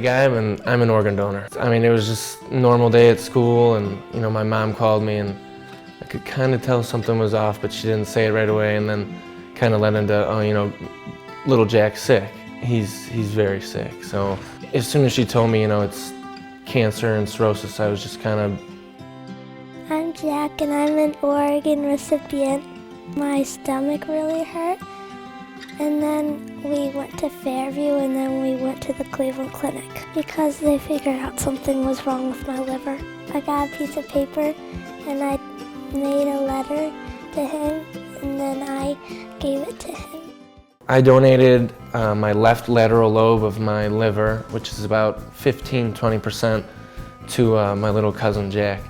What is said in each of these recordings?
Matty Geib, and I'm an organ donor. I mean, it was just a normal day at school, and my mom called me, and I could kind of tell something was off, but she didn't say it right away, and then kind of led into, oh, little Jack's sick. He's very sick. So as soon as she told me, it's cancer and cirrhosis, I was just kind of... I'm Jack, and I'm an organ recipient. My stomach really hurt, and then we went to Fairview, and then we went to the Cleveland Clinic because they figured out something was wrong with my liver. I got a piece of paper, and I made a letter to him, and then I gave it to him. I donated my left lateral lobe of my liver, which is about 15-20%, to my little cousin Jack.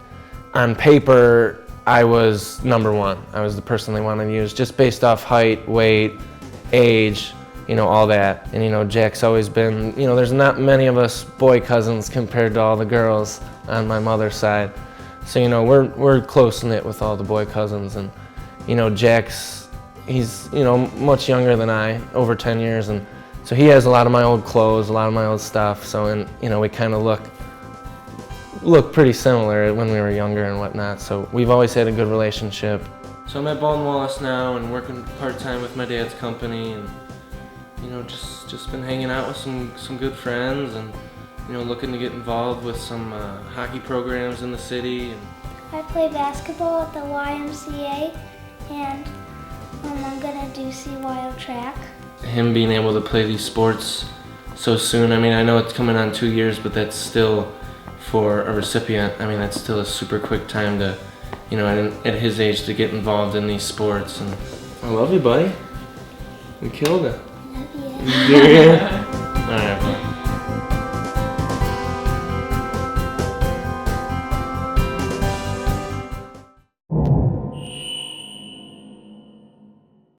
On paper, I was number one. I was the person they wanted to use, just based off height, weight, age, all that. And Jack's always been, there's not many of us boy cousins compared to all the girls on my mother's side. So, we're close-knit with all the boy cousins. And, he's much younger than I, over 10 years. And so he has a lot of my old clothes, a lot of my old stuff. So, and we kind of look pretty similar when we were younger and whatnot. So we've always had a good relationship. So I'm at Baldwin Wallace now and working part-time with my dad's company, and just been hanging out with some good friends, and looking to get involved with some hockey programs in the city. I play basketball at the YMCA, and I'm gonna do CYO track. Him being able to play these sports so soon, I know it's coming on 2 years, but that's still, for a recipient, that's still a super quick time to, at his age, to get involved in these sports. And I love you, buddy. You killed it. Love you.